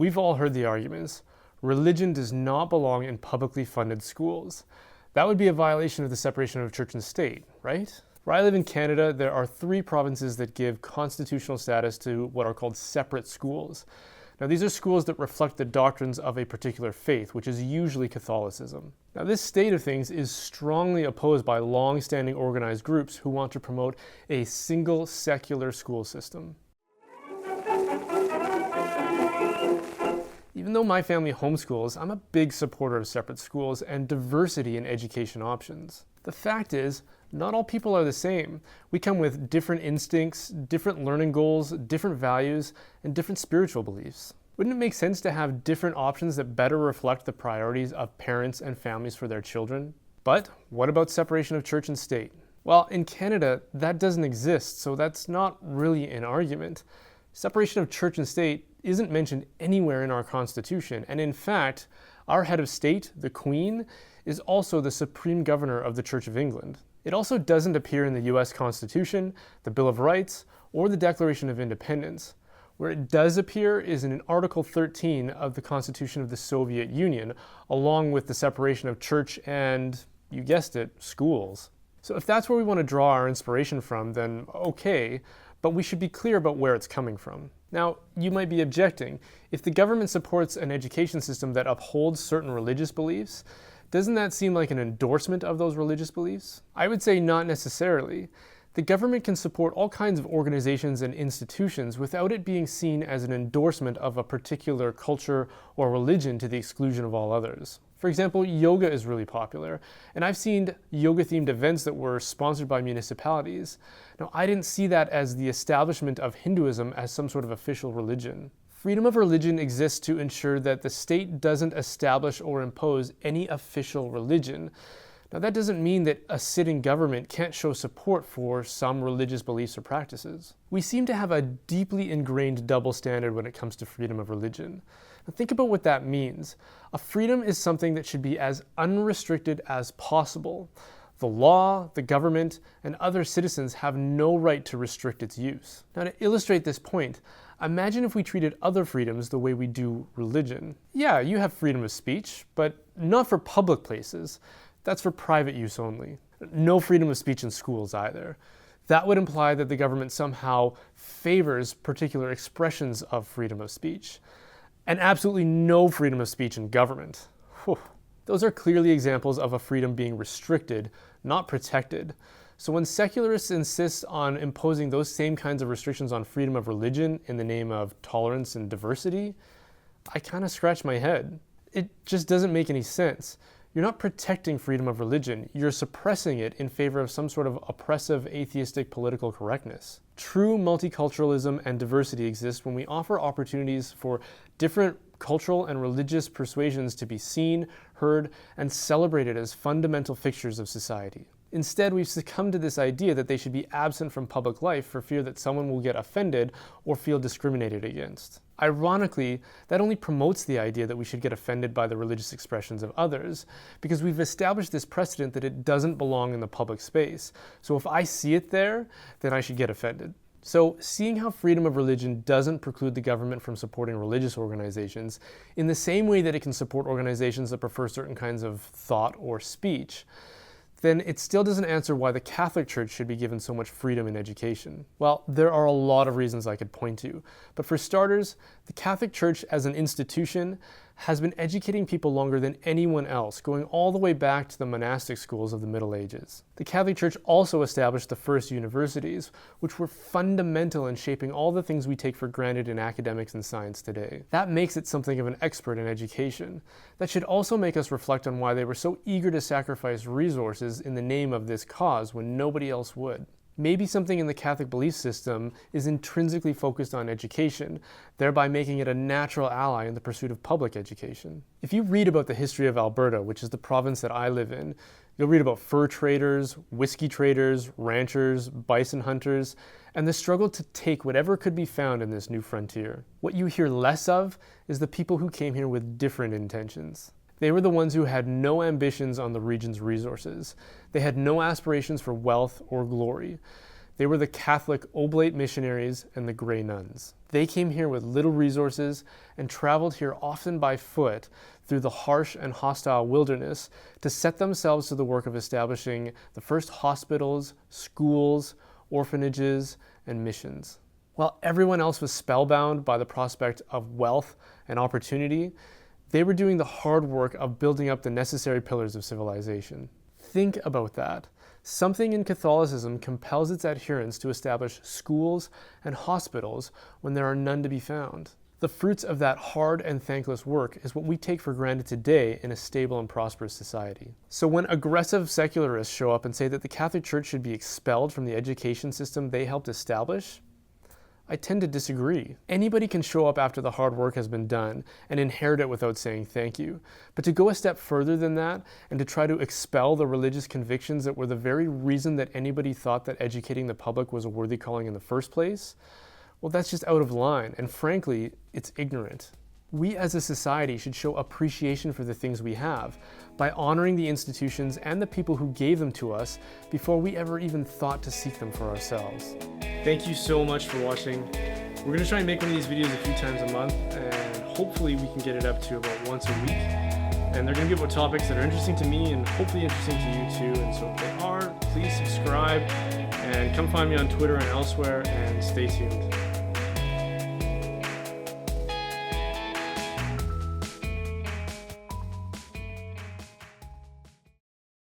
We've all heard the arguments. Religion does not belong in publicly funded schools. That would be a violation of the separation of church and state, right? Where I live in Canada, there are 3 provinces that give constitutional status to what are called separate schools. Now, these are schools that reflect the doctrines of a particular faith, which is usually Catholicism. Now, this state of things is strongly opposed by long-standing organized groups who want to promote a single secular school system. Even though my family homeschools, I'm a big supporter of separate schools and diversity in education options. The fact is, not all people are the same. We come with different instincts, different learning goals, different values, and different spiritual beliefs. Wouldn't it make sense to have different options that better reflect the priorities of parents and families for their children? But what about separation of church and state? Well, in Canada, that doesn't exist, so that's not really an argument. Separation of church and state isn't mentioned anywhere in our Constitution, and in fact, our head of state, the Queen, is also the Supreme Governor of the Church of England. It also doesn't appear in the US Constitution, the Bill of Rights, or the Declaration of Independence. Where it does appear is in Article 13 of the Constitution of the Soviet Union, along with the separation of church and, you guessed it, schools. So if that's where we want to draw our inspiration from, then okay, but we should be clear about where it's coming from. Now, you might be objecting, if the government supports an education system that upholds certain religious beliefs, doesn't that seem like an endorsement of those religious beliefs? I would say not necessarily. The government can support all kinds of organizations and institutions without it being seen as an endorsement of a particular culture or religion to the exclusion of all others. For example, yoga is really popular, and I've seen yoga-themed events that were sponsored by municipalities. Now, I didn't see that as the establishment of Hinduism as some sort of official religion. Freedom of religion exists to ensure that the state doesn't establish or impose any official religion. Now, that doesn't mean that a sitting government can't show support for some religious beliefs or practices. We seem to have a deeply ingrained double standard when it comes to freedom of religion. Now, think about what that means. A freedom is something that should be as unrestricted as possible. The law, the government, and other citizens have no right to restrict its use. Now, to illustrate this point, imagine if we treated other freedoms the way we do religion. Yeah, you have freedom of speech, but not for public places. That's for private use only. No freedom of speech in schools either. That would imply that the government somehow favors particular expressions of freedom of speech. And absolutely no freedom of speech in government. Whew. Those are clearly examples of a freedom being restricted, not protected. So when secularists insist on imposing those same kinds of restrictions on freedom of religion in the name of tolerance and diversity, I kind of scratch my head. It just doesn't make any sense. You're not protecting freedom of religion, you're suppressing it in favor of some sort of oppressive atheistic political correctness. True multiculturalism and diversity exist when we offer opportunities for different cultural and religious persuasions to be seen, heard, and celebrated as fundamental fixtures of society. Instead, we've succumbed to this idea that they should be absent from public life for fear that someone will get offended or feel discriminated against. Ironically, that only promotes the idea that we should get offended by the religious expressions of others, because we've established this precedent that it doesn't belong in the public space. So if I see it there, then I should get offended. So, seeing how freedom of religion doesn't preclude the government from supporting religious organizations, in the same way that it can support organizations that prefer certain kinds of thought or speech, then it still doesn't answer why the Catholic Church should be given so much freedom in education. Well, there are a lot of reasons I could point to, but for starters, the Catholic Church as an institution has been educating people longer than anyone else, going all the way back to the monastic schools of the Middle Ages. The Catholic Church also established the first universities, which were fundamental in shaping all the things we take for granted in academics and science today. That makes it something of an expert in education. That should also make us reflect on why they were so eager to sacrifice resources in the name of this cause when nobody else would. Maybe something in the Catholic belief system is intrinsically focused on education, thereby making it a natural ally in the pursuit of public education. If you read about the history of Alberta, which is the province that I live in, you'll read about fur traders, whiskey traders, ranchers, bison hunters, and the struggle to take whatever could be found in this new frontier. What you hear less of is the people who came here with different intentions. They were the ones who had no ambitions on the region's resources. They had no aspirations for wealth or glory. They were the Catholic Oblate missionaries and the Grey Nuns. They came here with little resources and traveled here often by foot through the harsh and hostile wilderness to set themselves to the work of establishing the first hospitals, schools, orphanages, and missions. While everyone else was spellbound by the prospect of wealth and opportunity, they were doing the hard work of building up the necessary pillars of civilization. Think about that. Something in Catholicism compels its adherents to establish schools and hospitals when there are none to be found. The fruits of that hard and thankless work is what we take for granted today in a stable and prosperous society. So when aggressive secularists show up and say that the Catholic Church should be expelled from the education system they helped establish, I tend to disagree. Anybody can show up after the hard work has been done and inherit it without saying thank you. But to go a step further than that and to try to expel the religious convictions that were the very reason that anybody thought that educating the public was a worthy calling in the first place, well, that's just out of line, and frankly, it's ignorant. We as a society should show appreciation for the things we have by honoring the institutions and the people who gave them to us before we ever even thought to seek them for ourselves. Thank you so much for watching. We're going to try and make one of these videos a few times a month, and hopefully we can get it up to about once a week. And they're going to be about topics that are interesting to me and hopefully interesting to you too. And so if they are, please subscribe and come find me on Twitter and elsewhere, and stay tuned.